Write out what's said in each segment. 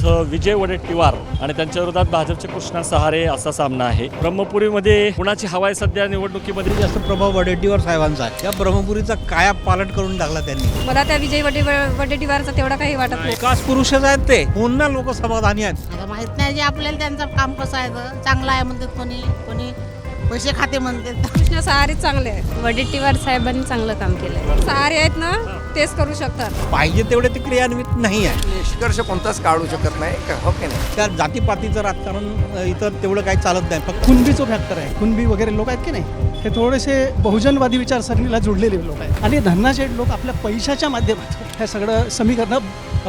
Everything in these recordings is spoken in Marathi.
इथं विजय वडेट्टीवार आणि त्यांच्या विरोधात भाजपचे कृष्णा सहारे असा सामना आहे। ब्रह्मपुरीमध्ये कुणाची हवा आहे सध्या निवडणुकीमध्ये? जास्त प्रभाव वडेट्टीवार साहेबांचा आहे। त्या ब्रह्मपुरीचा काया पालट करून टाकला त्यांनी। मला त्या विजय वडेट्टीवारचा तेवढा काही वाटत नाही। विकास पुरुषच आहेत ते, पुन्हा लोक समाधानी आहेत। आता माहित नाही जे आपल्याला त्यांचं काम कसं आहे तर चांगलं आहे म्हणतात, कोणी कोणी पैसे खाते म्हणतात। कृष्णा सहारे चांगले आहे, वडेट्टीवार साहेबांनी चांगलं काम केलंय। सहारे आहेत ना, तेच करू शकतात। पाहिजे तेवढे ते क्रियान्वित नाही आहे। निष्कर्ष कोणताच काढू शकत नाही का, हो की नाही? त्या जातीपातीचं राजकारण इतर तेवढं काही चालत नाही। फक्त कुणबीचं फॅक्टर आहे, कुणबी वगैरे लोक आहेत की नाही, हे थोडेसे बहुजनवादी विचारसरणीला जुळलेले लोक आहेत आणि धन्नाचे लोक आपल्या पैशाच्या माध्यमातून हे सगळं समीकरण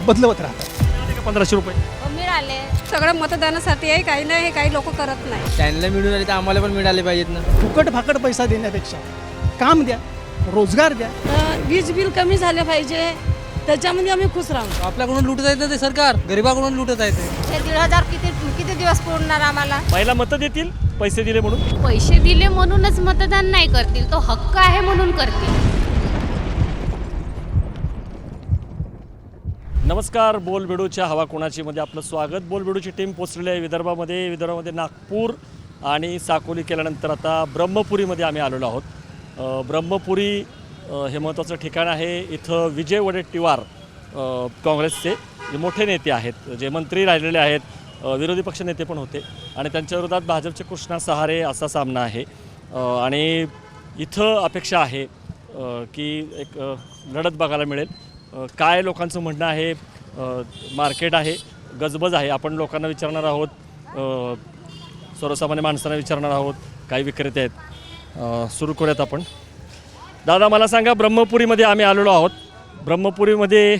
बदलवत राहतात। 1500 रुपये मिळाले सगळं मतदानासाठी आहे, काही नाही, हे काही लोक करत नाही। त्यांना मिळून आले तर आम्हाला पण मिळाले पाहिजेत ना। फुकट फाकट पैसा देण्यापेक्षा काम द्या, रोजगार द्या। वीज बिल कमी झाले पाहिजे, त्याच्यामध्ये आम्ही खुश राहू। आपल्याकडून लुटत आहेत ना ते सरकार, गरिबाकडून लुटत आहे ते। हे 1,500 किती दिवस पुरणार आम्हाला? महिला मतं देतील पैसे दिले म्हणून? पैसे दिले म्हणूनच मतदान नाही करतील, तो हक्क आहे म्हणून करतील। नमस्कार, बोलबेडूच्या हवा कोणाची मध्ये आपलं स्वागत। बोलबेडूची टीम पोचलेली आहे विदर्भामध्ये नागपूर आणि साकोली केल्यानंतर आता ब्रह्मपुरीमध्ये आम्ही आलेलो आहोत। ब्रह्मपुरी हे महत्त्वाचं ठिकाण आहे। इथं विजय वडेट्टीवार काँग्रेसचे जे मोठे नेते आहेत, जे मंत्री राहिलेले आहेत, विरोधी पक्ष नेते पण होते आणि त्यांच्या विरोधात भाजपचे कृष्णा सहारे असा सामना आहे। आणि इथं अपेक्षा आहे की एक लढत बघायला मिळेल। काय लोकांचं म्हणणं आहे, मार्केट आहे, गजबज आहे, आपण लोकांना विचारणार आहोत, सर्वसामान्य माणसांना विचारणार आहोत, काही विक्रेते आहेत। सुरू करूयात आपण। दादा मला सांगा, ब्रह्मपुरीमध्ये आम्ही आलेलो आहोत, ब्रह्मपुरीमध्ये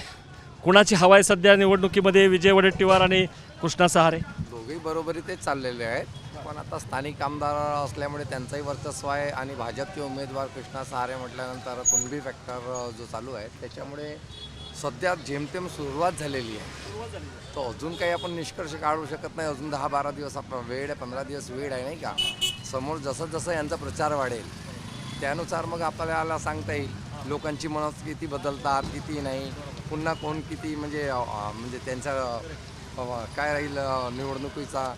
कुणाची हवा आहे सध्या निवडणुकीमध्ये? विजय वडेट्टीवार आणि कृष्णा सहारे दोघेही बरोबरी तेच चाललेले आहेत, पण आता स्थानिक आमदार असल्यामुळे त्यांचाही वर्चस्व आहे आणि भाजपचे उमेदवार कृष्णा सहारे म्हटल्यानंतर कुणबी फॅक्टर जो चालू आहे त्याच्यामुळे सध्या जेमतेम सुरुवात झालेली आहे। तो अजून काही आपण निष्कर्ष काढू शकत नाही। अजून 10-12 दिवस आपला वेळ आहे, 15 दिवस वेळ आहे, नाही का? समोर जसं जसं यांचा प्रचार वाढेल त्यानुसार मग आपल्याला सांगता येईल लोकांची मनं किती बदलतात, किती नाही, पुन्हा कोण किती म्हणजे त्यांचा काय राहील निवडणुकीचा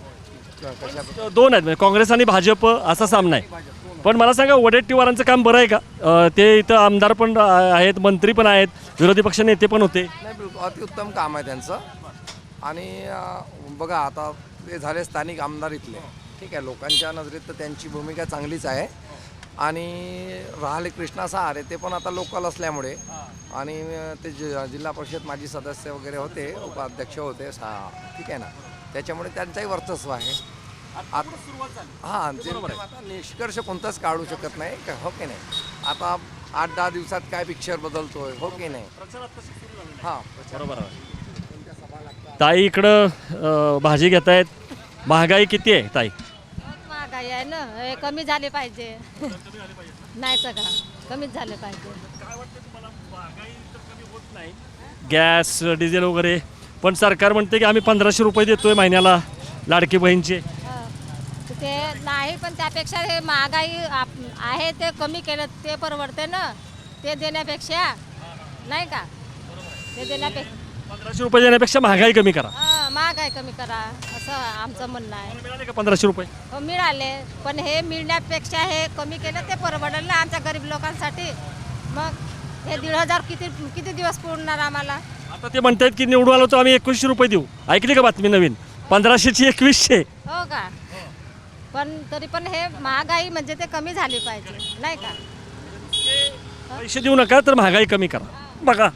कशा दोन आहेत, म्हणजे काँग्रेस आणि भाजप असा सामना आहे। पण मला सांगा, वडेट्टीवारांचं काम बरं आहे का? ते इथं आमदार पण आहेत, मंत्री पण आहेत, विरोधी पक्ष नेते पण होते। नाही, बिलकुल अतिउत्तम काम आहे त्यांचं। आणि बघा आता ते झाले स्थानिक आमदार इथले, ठीक आहे, लोकांच्या नजरेत तर त्यांची भूमिका चांगलीच आहे। आणि राहिले कृष्णा सहारे, ते पण आता लोकल असल्यामुळे आणि ते जिल्हा परिषद माजी सदस्य वगैरे होते, उपाध्यक्ष होते, ठीक आहे ना, त्याच्यामुळे त्यांचाही वर्चस्व आहे। हां, आता निष्कर्ष कोणताच काढू शकत नाही का, हो की नाही? आता 8-10 दिवसात काय पिक्चर बदलतोय, हो की नाही? हां, बरोबर आहे। ताई इकडं भाजी घेत आहेत, महागाई किती आहे ताई? महागाई आहे ना, हे कमी झाले पाहिजे। नाही सगळं कमीच झाले पाहिजे। गॅस, डिझेल वगैरे, पण सरकार म्हणते की आम्ही 1500 रुपये देतोय महिन्याला लाडकी बहीणचे। ते नाही, पण त्यापेक्षा हे महागाई आहे ते कमी केलं ते परवडते ना, ते देण्यापेक्षा, नाही का? ते देण्यापेक्षा 1500 रुपये देण्यापेक्षा महागाई कमी करा। महागाई कमी करा असं आमचं म्हणणं आहे। मिळाले का 1500 रुपये? हो मिळाले, पण हे मिळण्यापेक्षा हे कमी केलं ते परवडेल ना आमच्या गरीब लोकांसाठी। मग हे 1,500 किती दिवस पुरणार आम्हाला? आता ते म्हणतात की निवडून आलो तर आम्ही 2100 रुपये देऊ। ऐकली का बातमी नवीन? 1500ची 2100। हो का? पण तरी पण हे महागाई म्हणजे ते कमी झाली पाहिजे, नाही का? पैसे देऊ नका तर महागाई कमी करा। बघा,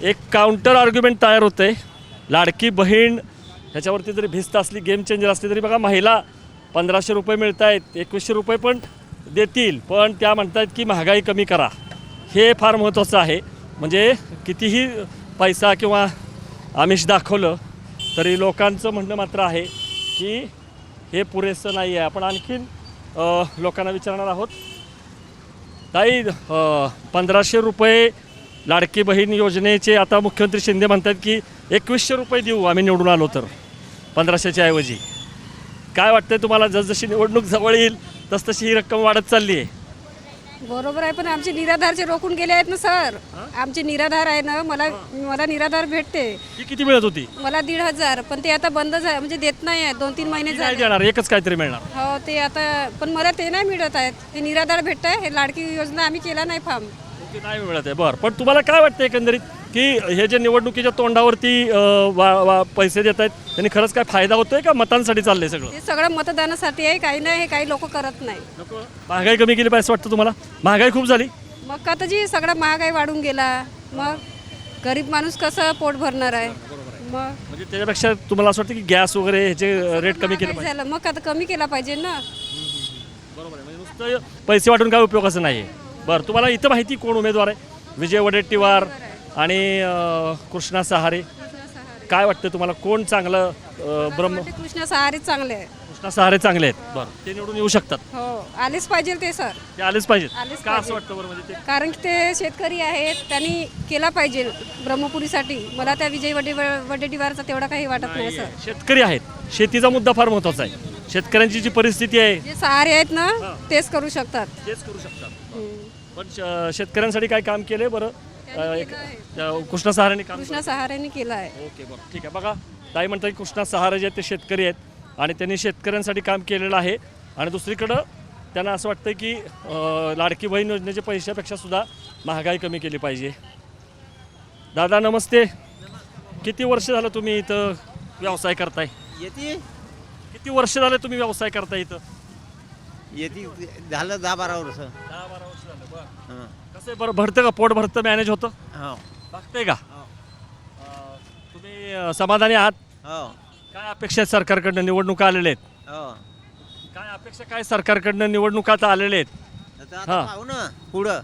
एक काउंटर आर्ग्युमेंट तयार होते। लाडकी बहीण ह्याच्यावरती जरी भिस्त असली, गेम चेंजर असली, तरी बघा महिला 1500 रुपये मिळत आहेत, 2100 रुपये पण देतील, पण त्या म्हणतात की महागाई कमी करा। हे फार महत्त्वाचं आहे। म्हणजे कितीही पैसा किंवा आमिष दाखवलं तरी लोकांचं म्हणणं मात्र आहे की हे पुरेसं नाही आहे। आपण आणखीन लोकांना विचारणार आहोत। ताई, 1500 रुपये लाडकी बहीण योजनेचे आता मुख्यमंत्री शिंदे म्हणतात की 2100 रुपये देऊ आम्ही निवडून आलो तर 1500च्या ऐवजी। काय वाटतंय तुम्हाला? जसजशी निवडणूक जवळ येईल तसतशी ही रक्कम वाढत चालली आहे। बरोबर आहे, पण आमचे निराधारचे रोखून गेले आहेत ना सर. आमचे निराधार आहे ना, मला निराधार भेटते. ती किती मिळत होती? मला 1,500, पण ते आता बंद झालं, म्हणजे देत नाही आहे. 2-3 महिने नाही झाले. देणार, एकच काहीतरी मिळणार. हो ते आता, पण मला ते नाही मिळत आहेत. हे निराधार भेटत आहे. हे लाडकी योजना आम्ही केला नाही फॉर्म. ओके, नाही मिळत आहे. बरं, पण तुम्हाला काय वाटतं एकंदरीत की हे जे निवडणुकीच्या तोंडावरती पैसे देत आहेत त्यांनी खरंच काय फायदा होतोय का मतांसाठी चाललंय सगळं? हे सगळं मतदानासाठी आहे, काही नाही. हे काही लोक करत नाही. महागाई कमी केली पाहिजे असं वाटतं तुम्हाला? महागाई खूप झाली. मग आता जी सगळं महागाई वाढून गेला, मग गरीब माणूस कसं पोट भरणार आहे? मग म्हणजे त्याच्यापेक्षा तुम्हाला असं वाटतं की गॅस वगैरे ह्याचे रेट कमी केले महागाई पाहिजे? झालं, मग आता कमी केला पाहिजे ना. बरोबर आहे, म्हणजे नुसतं पैसे वाटून काय उपयोगाचं नाही आहे. बरं, तुम्हाला इथं माहिती कोण उमेदवार आहे? विजय वडेट्टीवार आणि कृष्णा सहारे. काय वाटतं तुम्हाला कोण चांगलं? कृष्णा सहारे चांगले आहे. कृष्णा सहारे चांगले आहेत. बरं, ते निवडून येऊ शकतात. हो, आलेच पाहिजे ते सर. ते आलेच पाहिजेत. आलेच का असं पाहिजे. वाटतं बरं? म्हणजे ते कारण की ते शेतकरी आहेत, त्यांनी केला पाहिजे ब्रह्मपुरीसाठी. मला त्या विजय वडेट्टीवारचा तेवढा काही वाटत नाही सर. शेतकरी आहेत, शेतीचा मुद्दा फार महत्त्वाचा आहे. शेतकऱ्यांची जी परिस्थिती आहे जे सहारे आहेत ना, तेच करू शकतात. तेच करू शकतात. हम्म. पण शेतकऱ्यांसाठी काय काम केलंय बरं? त्यांनी केलं आहे. कृष्णा सहारेने काम कृष्णा सहारेने केला आहे. ओके, बरं, ठीक आहे. बघा, ताई म्हणतात की कृष्णा सहारे जे आहेत ते शेतकरी आहेत आणि त्यांनी शेतकऱ्यांसाठी काम केलेलं आहे. आणि दुसरीकडं त्यांना असं वाटतं की लाडकी बहीण योजनेच्या पैशापेक्षा सुद्धा महागाई कमी केली पाहिजे. दादा नमस्ते. किती वर्ष झालं तुम्ही इथं व्यवसाय करताय? किती वर्ष झाले तुम्ही व्यवसाय करताय इथं? झालं 10-12 वर्ष. 10-12 वर्ष झालं. बरं, कसं आहे बरं, भरतं का? पोट भरतं, मॅनेज होतं? हो बघताय का? तुम्ही समाधानी आहात? हो काय अपेक्षा आहेत सरकारकडनं? निवडणुका आलेल्या आहेत. हो. काय अपेक्षा काय सरकारकडनं? निवडणुका आता आलेल्या आहेत. आता पाहू ना पुढं.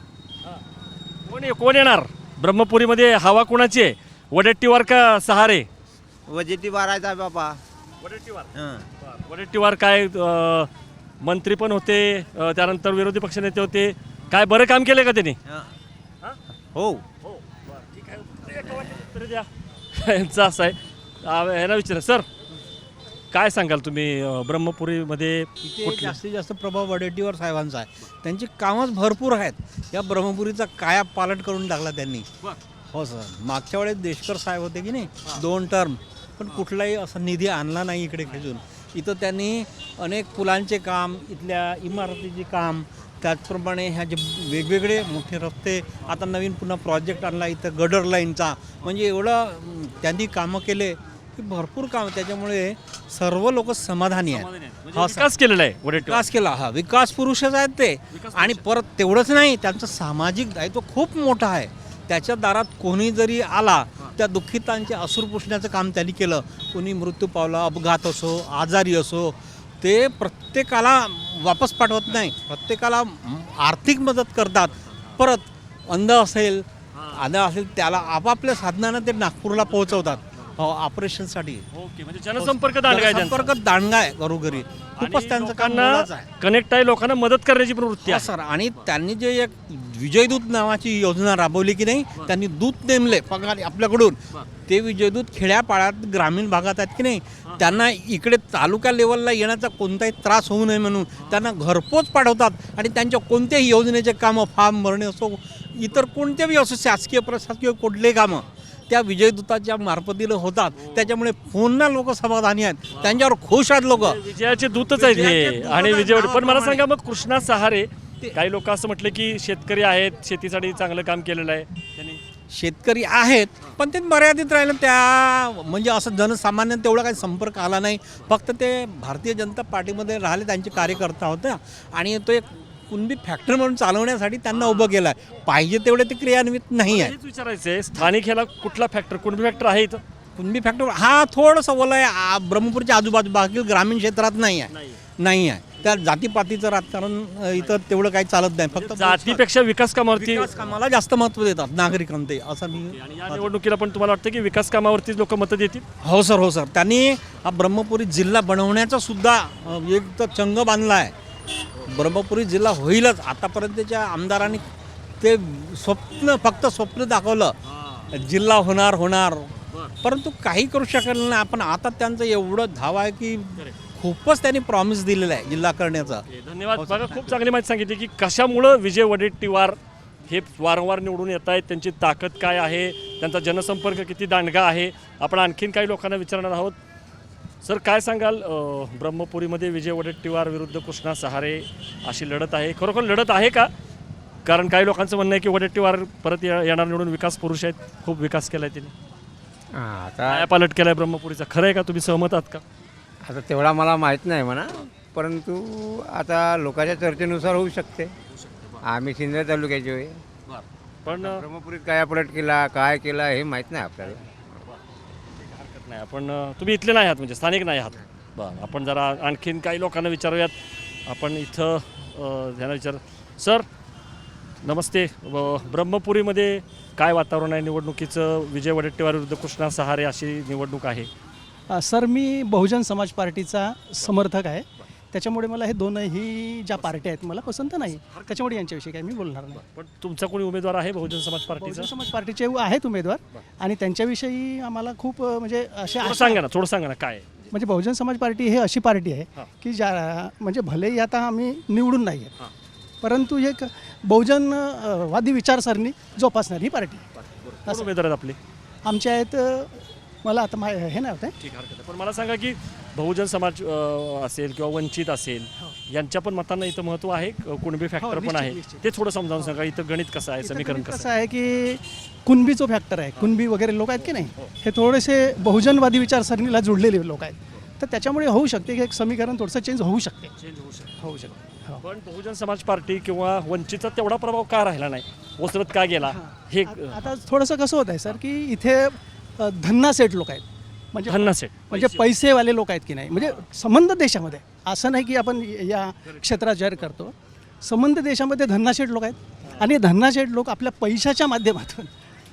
कोण येणार ब्रह्मपुरीमध्ये? हवा कोणाची आहे? वडेट्टीवार का सहारे? वजेटी वारायचा बाबा. वडेट्टीवार. हं. वडेट्टीवार काय मंत्री पण होते, त्यानंतर विरोधी पक्षनेते होते. काय बरं काम केलं का त्यांनी? हं. हो ठीक आहे, द्या. यांचं असं आहे. ह्यांना विचारा सर, काय सांगाल तुम्ही ब्रह्मपुरीमध्ये इथे जास्तीत जास्त प्रभाव वडेट्टीवार साहेबांचा आहे. त्यांची कामच भरपूर आहेत. या ब्रह्मपुरीचा काया पालट करून टाकला त्यांनी. हो सर, मागच्या वेळेस देशकर साहेब होते की नाही, 2 टर्म, पण कुठलाही असा निधी आणला नाही इकडे खेचून. इथं त्यांनी अनेक पुलांचे काम, इथल्या इमारतीचे काम, त्याचप्रमाणे ह्या जे वेगवेगळे मोठे रस्ते, आता नवीन पुन्हा प्रोजेक्ट आणला इथं गडर लाईनचा, म्हणजे एवढं त्यांनी कामं केले की भरपूर काम. त्याच्यामुळे सर्व लोक समाधानी आहेत. म्हणजे विकास केलेला आहे वडेट्टीवार. विकास केला. हा, विकास पुरुषच आहेत ते. आणि परत तेवढंच नाही, त्यांचं सामाजिक दायित्व खूप मोठं आहे. त्याच्या दारात कोणी जरी आला, त्या दुःखितांचे अश्रू पुसण्याचं काम त्यांनी केलं. कोणी मृत्यू पावला, अपघात असो, आजारी असो, ते प्रत्येकाला वापस पाठवत नाही, प्रत्येकाला आर्थिक मदत करतात. परत अंध असेल, आधा असेल, त्याला आपापल्या साधनानं ते नागपूरला पोहोचवतात ऑपरेशनसाठी. ओके, म्हणजे जनसंपर्क दांडगा आहे त्यांचा. संपर्क दांडगा आहे घरोघरी. खूपच त्यांचं काम मोलाचं आहे. कनेक्ट आहे, लोकांना मदत करण्याची प्रवृत्ती हो आहे. सर, आणि त्यांनी जे एक विजयदूत नावाची योजना राबवली की नाही, त्यांनी दूत नेमले पगार आपल्याकडून. ते विजयदूत खेड्यापाड्यात ग्रामीण भागात आहेत की नाही, त्यांना इकडे तालुका लेवलला येण्याचा कोणताही त्रास होऊ नये म्हणून त्यांना घरपोच पाठवतात. आणि त्यांच्या कोणत्याही योजनेचे कामं, फॉर्म भरणे असो, इतर कोणतेही असो, शासकीय प्रशासकीय कुठलेही कामं त्या विजयदूताच्या मार्फतीनं होतात. त्याच्यामुळे पुन्हा लोक समाधानी आहेत, त्यांच्यावर खुश आहेत लोक. विजयाचे दूतच आहेत हे. आणि विजय, पण मला सांगा मग कृष्णा सहारे, काही लोक असं म्हटलं की शेतकरी आहेत, शेतीसाठी चांगलं काम केलेलं आहे त्यांनी. शेतकरी आहेत, पण ते मर्यादित राहिलं. त्या म्हणजे असं जनसामान्य तेवढा काही संपर्क आला नाही. फक्त ते भारतीय जनता पार्टीमध्ये राहिले, त्यांचे कार्यकर्ता होते. आणि तो एक कुणबी फॅक्टरी म्हणून चालवण्यासाठी त्यांना उभं केलं आहे. पाहिजे तेवढे ते क्रियान्वित नाही आहे. हेच विचारायचं आहे, स्थानिक ह्याला कुठला फॅक्टर, कुणबी फॅक्टर आहे इथं? कुणबी फॅक्टरी हा थोडंसं वलय ब्रह्मपुरच्या आजूबाजू, बाकी ग्रामीण क्षेत्रात नाही आहे. त्या जातीपातीचं राजकारण इथं तेवढं काही चालत नाही. फक्त जातीपेक्षा विकास कामावरती, विकास कामाला जास्त महत्त्व देतात नागरिकांते, असं मी. आणि या निवडणुकीला पण तुम्हाला वाटतं की विकास कामावरतीच लोक मतं देतील? हो सर. त्यांनी हा ब्रह्मपुरी जिल्हा बनवण्याचा सुद्धा एक तर चंग बांधला आहे. ब्रह्मपुरी जिल्हा होईलच. आतापर्यंतच्या आमदारांनी ते फक्त स्वप्न दाखवलं, जिल्हा होणार, परंतु काही करू शकलं नाही आपण. आता त्यांचं एवढं धाव आहे की खूपच त्यांनी प्रॉमिस दिलेला आहे जिल्हा करण्याचा. धन्यवाद. बघा, खूप चांगली माहिती सांगितली की कशामुळं विजय वडेट्टीवार हे वारंवार निवडून येत आहेत, त्यांची ताकद काय आहे, त्यांचा जनसंपर्क किती दांडगा आहे. आपण आणखीन काही लोकांना विचारणार आहोत. सर, काय सांगाल, ब्रह्मपुरीमध्ये विजय वडेट्टीवार विरुद्ध कृष्णा सहारे अशी लढत आहे, खरोखर लढत आहे का? कारण काही लोकांचं म्हणणं आहे की वडेट्टीवार परत येणार निवडून, विकास पुरुष आहेत, खूप विकास केला आहे तिने, आता पालट केला आहे ब्रह्मपुरीचा. खरं आहे का? तुम्ही सहमत आहात का? आता तेवढा मला माहीत नाही म्हणा, परंतु आता लोकांच्या चर्चेनुसार होऊ शकते. आम्ही सिंधुदुर्ग तालुक्याचे होय, पण ब्रह्मपुरीत काय पलट केला, काय केला हे माहीत नाही आपल्याला. हरकत नाही. आपण तुम्ही इथले नाही आहात, म्हणजे स्थानिक नाही आहात. बरं, आपण जरा आणखीन काही लोकांना विचारूयात. आपण इथं त्यांना विचार. सर नमस्ते. ब्रह्मपुरीमध्ये काय वातावरण आहे निवडणुकीचं? विजय वडेट्टीवार विरुद्ध कृष्णा सहारे अशी निवडणूक आहे. सर, मी बहुजन समाज पार्टीचा समर्थक आहे. त्याच्यामुळे मला हे दोनही ज्या पार्ट्या आहेत मला पसंत नाही, त्याच्यामुळे यांच्याविषयी काही मी बोलणार नाही. पण तुमचा कोणी उमेदवार आहे बहुजन समाज पार्टीचा? बहुजन समाज पार्टीचे आहेत उमेदवार आणि त्यांच्याविषयी आम्हाला खूप म्हणजे असे थोडं सांगा ना काय आहे? म्हणजे बहुजन समाज पार्टी हे अशी पार्टी आहे की ज्या म्हणजे भलेही आता आम्ही निवडून नाही आहे, परंतु एक बहुजनवादी विचारसरणी जोपासणारी पार्टी आहे. कोण उमेदवार आहेत आपले? आमचे आहेत, मला आता हे नाही होत आहे. ठीक, हरकत नाही. पण मला सांगा की बहुजन समाज असेल किंवा वंचित असेल, यांच्या पण मतांना इथं महत्त्व आहे, कुणबी फॅक्टर पण आहे, ते थोडं समजावून सांगा. इथं गणित कसं आहे, समीकरण कसं आहे की कुणबी जो फॅक्टर आहे, कुणबी वगैरे लोक आहेत की नाही, हे थोडेसे बहुजनवादी विचारसरणीला जुळलेले लोक आहेत, तर त्याच्यामुळे होऊ शकते की एक समीकरण थोडंसं चेंज होऊ शकते. होऊ शकते. पण बहुजन समाज पार्टी किंवा वंचितचा तेवढा प्रभाव का राहिला नाही, ओसरत का गेला? हे आता थोडंसं कसं होत आहे सर की इथे धन्ना सेट लोक आहेत, म्हणजे धन्ना सेट म्हणजे पैसेवाले लोक आहेत की नाही, म्हणजे संबंध देशामध्ये असं नाही की आपण या क्षेत्रात जाहीर करतो, संबंध देशामध्ये धन्नाशेठ लोक आहेत आणि धन्नाशेठ लोक आपल्या पैशाच्या माध्यमातून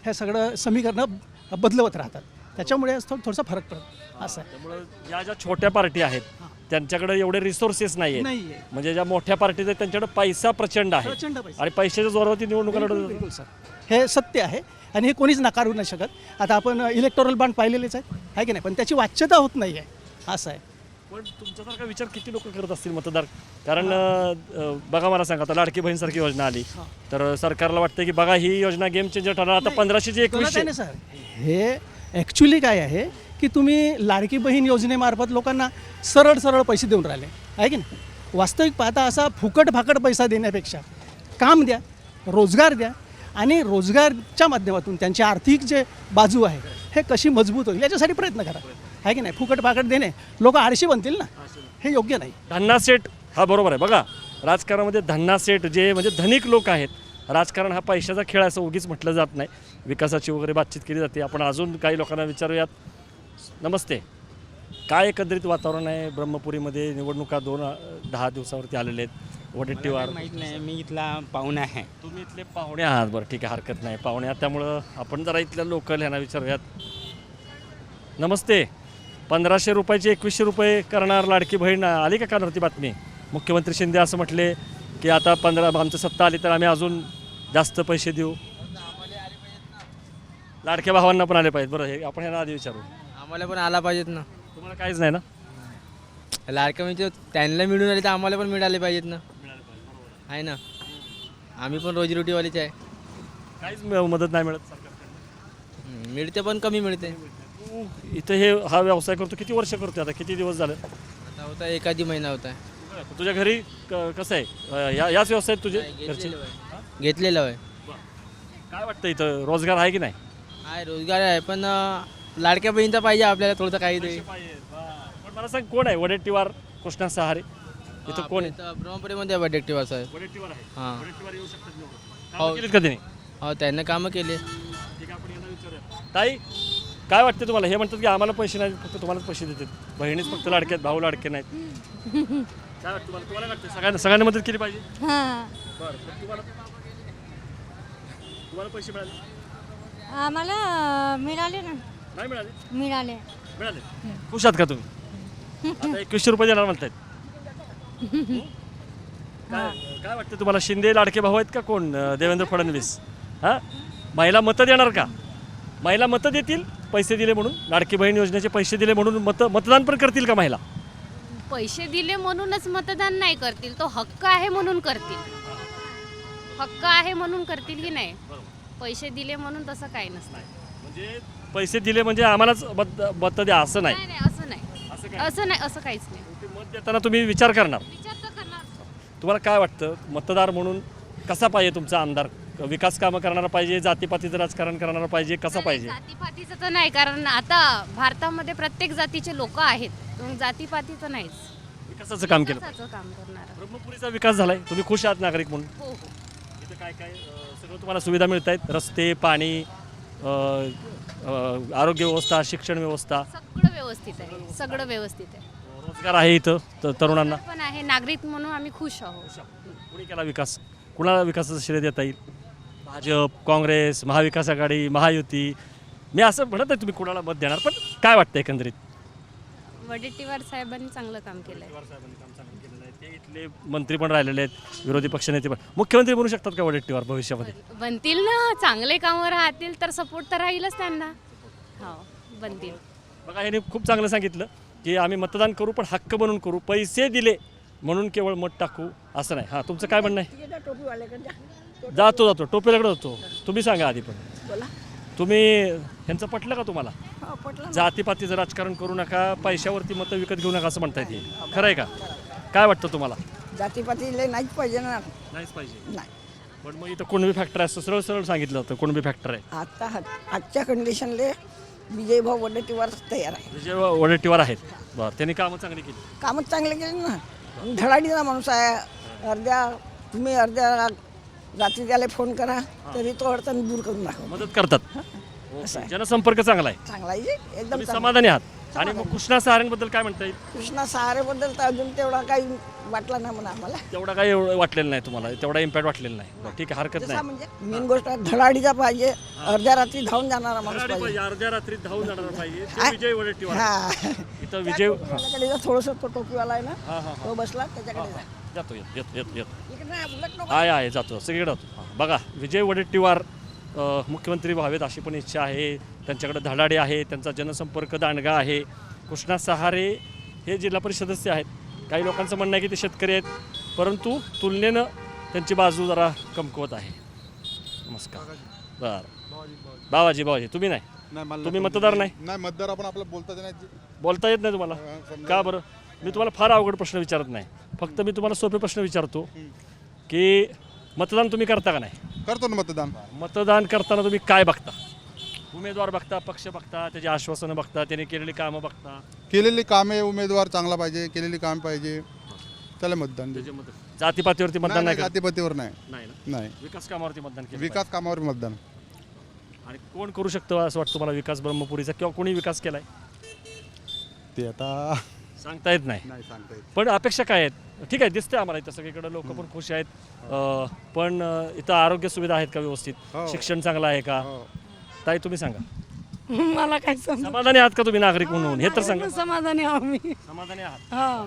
हे सगळं समीकरणं बदलवत राहतात. त्याच्यामुळे थोडासा फरक पडतो असं आहे. त्यामुळे या ज्या छोट्या पार्टी आहेत त्यांच्याकडे एवढे रिसोर्सेस नाही नाही आहेत, आहे. म्हणजे ज्या मोठ्या पार्टीज आहेत त्यांच्याकडे पैसा प्रचंड आहे प्रचंड पैसा. आणि पैशाच्या जोरावरती निवडणुका लढवतात. बिलकुल सर, हे सत्य आहे आणि हे कोणीच नाकारू नाही शकत. आता आपण इलेक्टोरल बॉन्ड पाहिलेलेच आहे की नाही, पण त्याची वाच्यता होत नाही आहे असं आहे. पण तुमच्यासारखा विचार किती लोक करत असतील मतदार? कारण बघा, मला सांगा, आता लाडकी बहीणसारखी योजना आली तर सरकारला वाटतं की बघा ही योजना गेम चेंजर ठरणार. आता 1500ची 2100. सर, हे ॲक्च्युली काय आहे की तुम्ही लाडकी बहीण योजनेमार्फत लोकांना सरळ सरळ पैसे देऊन राहिले आहे की नाही. वास्तविक पाहता असा फुकट फाकट पैसा देण्यापेक्षा काम द्या, रोजगार द्या आणि रोजगारच्या माध्यमातून त्यांची आर्थिक जे बाजू आहे हे कशी मजबूत होईल याच्यासाठी प्रयत्न करा आहे की नाही. फुकट फाकट देणे, लोक आळशी बनतील ना, हे योग्य नाही. धन्ना सेट हा बरोबर आहे. बघा, राजकारणामध्ये धन्ना सेट जे म्हणजे धनिक लोक आहेत, राजकारण हा पैशाचा खेळ असं उगीच म्हटलं जात नाही, विकासाची वगैरे बातचीत केली जाते. आपण अजून काही लोकांना विचारूयात. नमस्ते. काय एकंदरीत वातावरण आहे ब्रह्मपुरीमध्ये? निवडणुका 10 दिवसावरती आलेले आहेत. वडेट्टीवार माहीत नाही, मी इथला पाहुणा आहे. तुम्ही इथले पाहुणे आहात? बरं, ठीक आहे, हरकत नाही, पाहुणे आहात त्यामुळं आपण जरा इथल्या लोकल ह्यांना विचारूयात. नमस्ते. 1500 रुपयाचे 2100 रुपये करणार लाडकी बहीण आली का कानावरती बातमी? मुख्यमंत्री शिंदे असं म्हटले की आता आमचं सत्ता आली तर आम्ही अजून जास्त पैसे देऊ. लाडक्या भावांना पण आले पाहिजेत. बरं, हे आपण ह्यांना आधी विचारू. आम्हाला पण आला पाहिजेत ना. तुम्हाला काहीच नाही ना? लाडक्या म्हणजे त्यांना मिळून आले तर आम्हाला पण मिळाले पाहिजेत ना, आहे ना. आम्ही पण रोजीरोटीवालीच आहे. काहीच मदत नाही मिळत सरकारकडून. मिळते पण कमी मिळते. तू इथं हा व्यवसाय करतो, किती वर्ष करतो? आता किती दिवस झाले? आता होता एखादी महिना होता. तुझ्या घरी कसं आहे? याच व्यवसायात तुझे घरचे? घेतलेलं आहे. काय वाटतं इथं रोजगार आहे की नाही? आहे, रोजगार आहे, पण लाडक्या बहिणीचा पाहिजे आपल्याला थोडंसं काहीतरी. पण मला सांग, कोण आहे वडेट्टीवार कृष्णा सहारे इथं? कोण आहे? ब्रह्मपुरीमध्ये वडेट्टीवार साहेब. वडेट्टीवार आहे. हां, वडेट्टीवार येऊ शकतात निवडून. हो. कामं केलीत का त्यांनी? हो, त्यांना कामं केले. ठीक आहे, आपण यांना विचारूया. ताई, काय वाटते तुम्हाला? हे म्हणतात की आम्हाला पैसे नाही, फक्त तुम्हालाच पैसे देतात, बहिणीच फक्त लाडके आहेत, भाऊ लाडके नाहीत. काय वाटतं तुम्हाला? तुम्हाला वाटतं सगळ्यांना मदत केली पाहिजे? हां, बरं, पण तुम्हाला पैसे मिळाले? आम्हाला मिळाले ना, नाही मिळाले? मिळाले. मिळाले. खुश आहात का तुम्ही? आता 2100 रुपये देणार म्हणतायत. काय वाटतं तुम्हाला? शिंदे लाडके भाऊ आहेत का कोण? देवेंद्र फडणवीस? हां, महिला मतं देणार का? महिला मतं देतील पैसे दिले म्हणून? लाडकी बहीण योजनेचे पैसे दिले म्हणून मतदान पण करतील का महिला? पैसे दिले म्हणूनच मतदान नाही करतील, तो हक्क आहे म्हणून करतील. हक्क आहे म्हणून करतील की नाही. पैसे दिले म्हणून तसं काही नसतं. म्हणजे पैसे दिले म्हणजे आम्हालाच मत द्या असं नाही. नाही नाही असं नाही, असं नाही, असं काहीच नाही. ते मत देताना तुम्ही विचार करणार. विचार तर करणार. तुम्हाला काय वाटतं मतदार म्हणून कसा पाहिजे तुमचा आमदार? विकास कामं करणारा पाहिजे, जातीपातीचं राजकारण करणारा पाहिजे, कसा पाहिजे? जातीपातीचं तर नाही, कारण आता भारतामध्ये प्रत्येक जातीचे लोक आहेत, मग जातीपातीचं नाहीच. विकासाचं काम केलं. विकासाचं काम करणार. ब्रह्मपुरीचा विकास झालाय, तुम्ही खुश आहात नागरिक म्हणून? हो हो. इथं काय काय सगळं तुम्हाला सुविधा मिळत आहेत? रस्ते, पाणी, आरोग्य व्यवस्था, शिक्षण व्यवस्था, सगळं व्यवस्थित आहे, सगळं व्यवस्थित आहे. रोजगार आहे इथं तरुणांना. पण आहे, नागरिक म्हणून आम्ही खुश आहोत. कुणी केला विकास? कुणाला विकासाचं श्रेय देता येईल? भाजप, काँग्रेस, महाविकास आघाडी, महायुती? मी असं म्हणत नाही तुम्ही कुणाला मत देणार, पण काय वाटतं एकंदरीत? वडेट्टीवार साहेबांनी चांगलं काम केलं आहे. ते इथले मंत्री पण राहिलेले आहेत, विरोधी पक्षनेते पण. मुख्यमंत्री बनू शकतात का वडेट्टीवार भविष्यामध्ये? बनतील ना, चांगले कामं राहतील तर सपोर्ट तर राहीलच त्यांना. हो, बनतील. बघा, ह्याने खूप चांगलं सांगितलं की आम्ही मतदान करू, पण हक्क बनून करू. पैसे दिले म्हणून केवळ मत टाकू असं नाही. हां, तुमचं काय म्हणणं आहे? जातो टोपीलाकडे जातो. तुम्ही सांगा आधी. पण तुम्ही ह्यांचं पटलं का तुम्हाला? जातीपातीचं राजकारण करू नका, पैशावरती मतं विकत घेऊ नका असं म्हणता येते. खरं आहे का? काय वाटतं तुम्हाला? जातीपाती नाहीच पाहिजे ना. नाहीच पाहिजे. नाही. पण मग इथं कुणबी फॅक्टर आहे असं सरळ सरळ सांगितलं होतं. कुणबी फॅक्टर आहे. आता आजच्या कंडिशनले विजयभाऊ वडेट्टीवार तयार आहे. विजय वडेट्टीवार आहेत. बरं, त्यांनी कामं चांगली केली. कामच चांगले केले ना. धडाडीचा माणूस आहे. तुम्ही अर्ध्या रात्री त्याला फोन करा तरी तो अडचण दूर करून दाखव. मदत करतात. जनसंपर्क चांगला आहे. चांगला आहे एकदम तुम्ही समाधानी आहात. आणि मग कृष्णा सहारेंबद्दल काय म्हणता येईल? कृष्णा सहारेबद्दल तर अजून तेवढा काही वाटला नाही म्हणा आम्हाला. तेवढा काही एवढं वाटलेलं नाही तुम्हाला, तेवढा इम्पॅक्ट वाटलेलं नाही. बरं, ठीक आहे, हरकत नाही. म्हणजे मेन गोष्ट धडाडीचा पाहिजे. अर्ध्या रात्री धावून जाणारा माणूस पाहिजे. अर्ध्या रात्रीत धावून जाणार पाहिजे. ते विजय वडेट्टीवार. हा, इथं विजय थोडस तो टोपीवाला आहे ना, तो बसला त्याच्याकडे जा. जातो. येत इकडे नाही, उलट नको. आहे जातो सगळीकडे जातो. हां, बघा, विजय वडेट्टीवार मुख्यमंत्री व्हावेत अशी पण इच्छा आहे. त्यांच्याकडे धडाडे आहे, त्यांचा जनसंपर्क दांडगा आहे. कृष्णा सहारे हे जिल्हा परिषद सदस्य आहेत. काही लोकांचं म्हणणं आहे की ते शेतकरी आहेत, परंतु तुलनेनं त्यांची बाजू जरा कमकुवत आहे. नमस्कार. बरं, बाबाजी तुम्ही नाही? तुम्ही मतदार नाही? नाही, मतदार आपण आपलं बोलता येत नाही तुम्हाला? का बरं? मी तुम्हाला फार अवघड प्रश्न विचारत नाही, फक्त मी तुम्हाला सोपे प्रश्न विचारतो की मतदान तुम्ही करता का नाही? करतो ना मतदान. मतदान करताना तुम्ही काय बघता? उमेदवार बघता, पक्ष बघता, त्याची आश्वासनं बघता, त्याने केलेली कामं बघता? केलेली कामे, उमेदवार चांगला पाहिजे, केलेली काम पाहिजे, त्याला मतदान. जातीपातीवरती मतदान नाही करत? जातीपातीवर नाही. नाही. विकास कामावरती मतदान केलं. विकास कामावर मतदान. आणि कोण करू शकतं असं वाटतं तुम्हाला विकास ब्रह्मपुरीचा, किंवा कोणी विकास केलाय ते आता सांगता येत नाही. सांगता येत. पण अपेक्षा काय आहेत? ठीक आहे, दिसते आम्हाला इथं सगळीकडे लोक पण खुश आहेत. पण इथं आरोग्य सुविधा आहेत का व्यवस्थित? शिक्षण चांगलं आहे का? ताई, तुम्ही सांगा. मला काय समाधानी आहात का तुम्ही नागरिक म्हणून? हे तर सांगा. समाधानी आहो मी. समाधानी आहात. हा,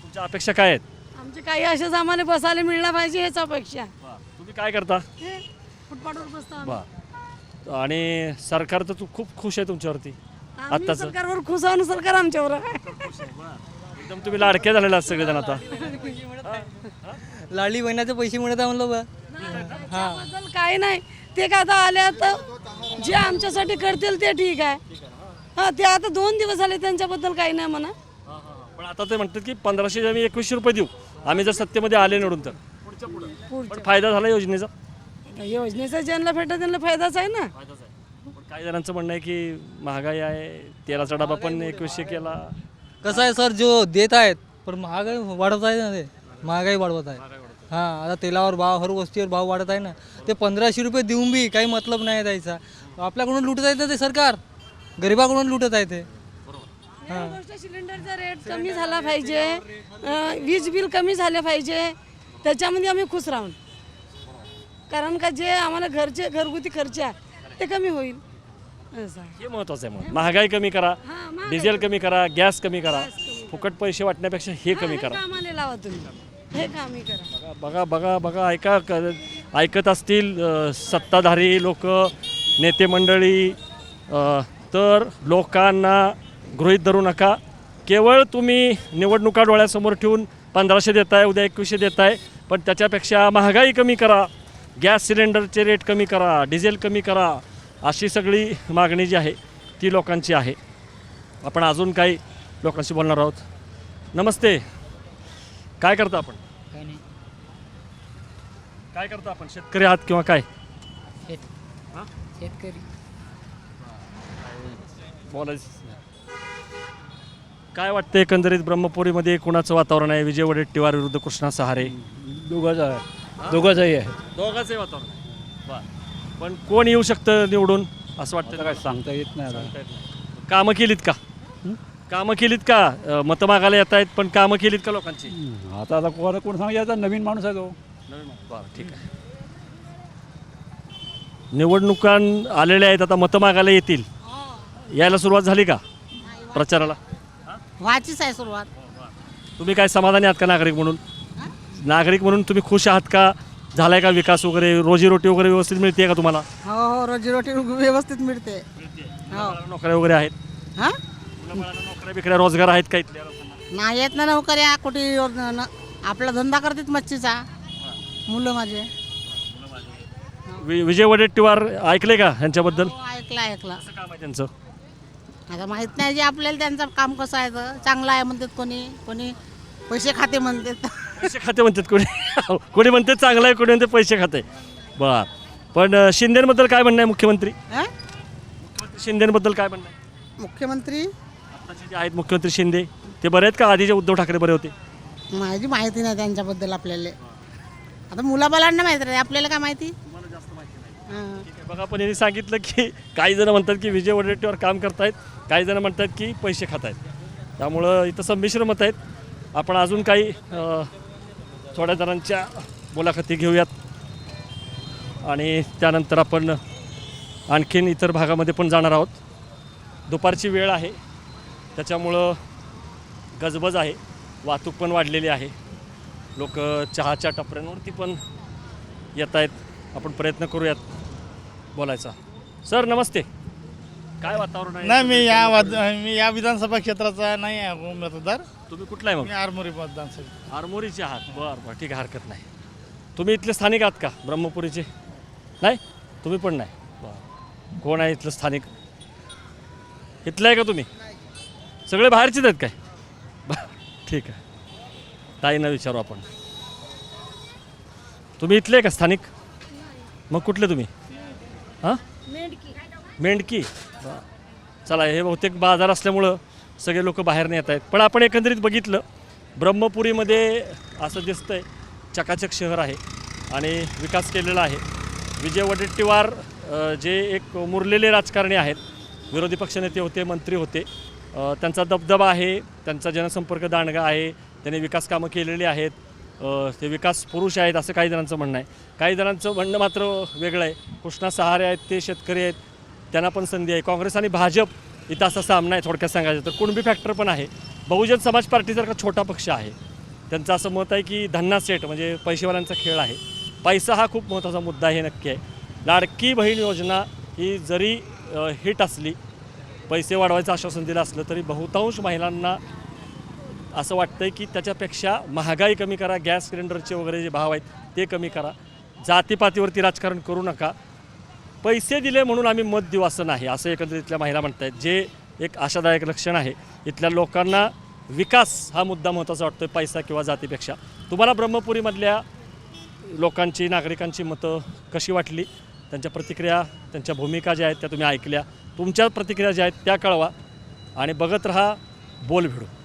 तुमच्या अपेक्षा काय आहेत? आमचे काही असेच आम्हाला बसायला मिळणार पाहिजे हेच अपेक्षा. तुम्ही काय करता? फुटपाथवर बसतो. बा, आणि सरकार तर खूप खुश आहे तुमच्यावरती आत्ताच. सरकारवर खुश आहे, सरकार आमच्यावर आहे. एकदम तुम्ही लाडके झालेला आहात सगळेजण आता. लाडली बहिणाचे पैसे मिळत आहे म्हणलं बा. त्याबद्दल काही नाही, ते काय आता आले तर जे आमच्यासाठी करतील ते ठीक आहे. हा, ते आता 2 दिवस झाले, त्यांच्याबद्दल काही नाही म्हणा. पण आता ते म्हणतात की 1500 आम्ही 2100 रुपये देऊ आम्ही जर सत्तेमध्ये आले निवडून तर. पण फायदा झाला योजनेचा? योजनेचा ज्यांना भेटत त्यांना फायदाच आहे ना. पण काही जणांचं म्हणणं आहे की महागाई आहे, तेलाचा डबा पण 2100 केला. कसं आहे सर, जो देत आहेत पण महागाई वाढत आहे ना, ते महागाई वाढवत आहे. हां, आता तेलावर भाव, हर गोष्टीवर भाव वाढत आहे ना. ते 1500 रुपये देऊन बी काही मतलब नाही द्यायचा. आपल्याकडून लुटत आहे ते सरकार, गरिबाकडून लुटत आहे ते. सिलेंडरचा रेट कमी झाला पाहिजे, वीज बिल कमी झाले पाहिजे, त्याच्यामध्ये आम्ही खुश राहून. कारण का जे आम्हाला घरगुती खर्च आहे ते कमी होईल. हे महत्वाचं आहे. मग महागाई कमी करा, डिझेल कमी करा, गॅस कमी करा, फुकट पैसे वाटण्यापेक्षा हे कमी करा. आम्हाला लावा तुम्ही, हे कमी करा. बघा ऐकत असतील सत्ताधारी लोक, नेते मंडळी, तर लोकांना गृहीत धरू नका. केवळ तुम्ही निवडणुका डोळ्यासमोर ठेवून 1500 देताय, उद्या 2100 देताय, पण त्याच्यापेक्षा महागाई कमी करा, गॅस सिलेंडरचे रेट कमी करा, डिझेल कमी करा, अशी सगळी मागणी जी आहे ती लोकांची आहे. आपण अजून काही लोकांशी बोलणार आहोत. नमस्ते, काय करता आपण? काय करता आपण? शेतकरी आहात किंवा काय? शेतकरी बोलायचं काय वाटतं एकंदरीत ब्रह्मपुरीमध्ये कुणाचं वातावरण आहे? विजय वडेट्टीवार विरुद्ध कृष्णा सहारे? दोघांचं आहे. दोघांचंही वातावरण आहे. बरं, पण कोण येऊ शकतं निवडून असं वाटतं? काय सांगता येत नाही. कामं केलीत का? कामं केलीत का? मतं मागायला येत आहेत, पण कामं केलीत का लोकांची? आता कोण सांगायचं, नवीन माणूस आहे तो. बरं, ठीक आहे. निवडणुकां आलेल्या आहेत, आता मतं मागायला येतील. यायला सुरुवात झाली का प्रचाराला? व्हायचीच आहे सुरुवात. तुम्ही काय समाधानी आहात का नागरिक म्हणून? नागरिक म्हणून तुम्ही खुश आहात का? झालाय का विकास वगैरे, रोजीरोटी वगैरे व्यवस्थित मिळते का तुम्हाला? हो, रोजीरोटी व्यवस्थित मिळते. नोकऱ्या वगैरे आहेत? हां, नोकऱ्या बिकऱ्या रोजगार आहेत का इथल्या लोकांना? नाही येत ना नोकऱ्या कुठे. आपला धंदा करतात मच्छीचा. मुलं माझे. विजय वडेट्टीवार ऐकले का यांच्याबद्दल? ऐकला. कसं काम आहे त्यांचं? आता माहित नाही जे आपल्याला त्यांचं काम कसं आहे तर. चांगलं आहे म्हणतात कोणी पैसे खाते म्हणतात. पैसे खाते म्हणतात कोणी. कोणी म्हणते चांगलं आहे, कोणी म्हणते पैसे खाते. बर, पण शिंदेबद्दल काय म्हणणं आहे मुख्यमंत्री? शिंदेबद्दल काय म्हणणं आहे? मुख्यमंत्री आताचे जे आहेत मुख्यमंत्री शिंदे, ते बरे आहेत का? आधीचे उद्धव ठाकरे बरे होते? माझी माहिती नाही त्यांच्याबद्दल आपल्याला. आता मुलाबालांना माहिती आहे, आपल्याला काय माहिती. बघा, पण यांनी सांगितलं की काही जण म्हणतात की विजय वडेट्टीवार काम करतायत, काही जण म्हणतात की पैसे खात आहेत. त्यामुळं इथं संमिश्र मत आहेत. आपण अजून काही थोड्या जणांच्या मुलाखती घेऊयात आणि त्यानंतर आपण आणखीन इतर भागामध्ये पण जाणार आहोत. दुपारची वेळ आहे, त्याच्यामुळं गजबज आहे, वाहतूक पण वाढलेली आहे, लोक चहाच्या टपऱ्यांवरती पण येत आहेत. आपण प्रयत्न करूयात बोलायचा. सर नमस्ते, काय वातावरण आहे? नाही, मी या विधानसभा क्षेत्राचा नाही आहे मतदार. तुम्ही कुठला आहे मग? मी आरमोरी मतदानसभा. आरमोरीचे आहात? बरं, ठीक आहे, हरकत नाही. तुम्ही इथले स्थानिक आहात का ब्रह्मपुरीचे? नाही, तुम्ही पण नाही. बरं, कोण आहे इथलं स्थानिक? इथलं आहे का तुम्ही? सगळे बाहेरचेच आहेत काय? बरं, ठीक आहे, ताईंना विचारू आपण. तुम्ही इथले आहे का स्थानिक? मग कुठले तुम्ही? हां, मेंढकी. चला, हे बहुतेक बाजार असल्यामुळं सगळे लोक बाहेर नाही येत आहेत. पण आपण एकंदरीत बघितलं, ब्रह्मपुरीमध्ये असं दिसतंय चकाचक शहर आहे आणि विकास केलेला आहे. विजय वडेट्टीवार जे एक मुरलेले राजकारणी आहेत, विरोधी पक्षनेते होते, मंत्री होते, त्यांचा दबदबा आहे, त्यांचा जनसंपर्क दांडगा आहे, त्यांनी विकास कामं केलेली आहेत, ते विकास पुरुष आहेत असं काही जणांचं म्हणणं आहे. काही जणांचं म्हणणं मात्र वेगळं आहे. कृष्णा सहारे आहेत, ते शेतकरी आहेत, त्यांना पण संधी आहे. काँग्रेस आणि भाजप इथं असा सामना आहे. थोडक्यात सांगायचं तर कुणबी फॅक्टर पण आहे. बहुजन समाज पार्टीसारखा छोटा पक्ष आहे. त्यांचं असं मत आहे की धन्ना सेट म्हणजे पैसेवाल्यांचा खेळ आहे. पैसा हा खूप महत्त्वाचा मुद्दा आहे, हे नक्की आहे. लाडकी बहीण योजना ही जरी हिट असली, पैसे वाढवायचं आश्वासन दिलं असलं तरी बहुतांश महिलांना असं वाटतंय की त्याच्यापेक्षा महागाई कमी करा, गॅस सिलेंडरचे वगैरे जे भाव आहेत ते कमी करा, जातीपातीवरती राजकारण करू नका, पैसे दिले म्हणून आम्ही मत देऊ असं नाही, असं एकंदरीत इथल्या महिला म्हणत आहेत. जे एक आशादायक लक्षण आहे. इथल्या लोकांना विकास हा मुद्दा महत्त्वाचा वाटतो, पैसा किंवा जातीपेक्षा. तुम्हाला ब्रह्मपुरीमधल्या लोकांची, नागरिकांची मतं कशी वाटली? त्यांच्या प्रतिक्रिया, त्यांच्या भूमिका ज्या आहेत त्या तुम्ही ऐकल्या. तुमच्या प्रतिक्रिया ज्या आहेत त्या कळवा आणि बघत रहा बोल भिडू.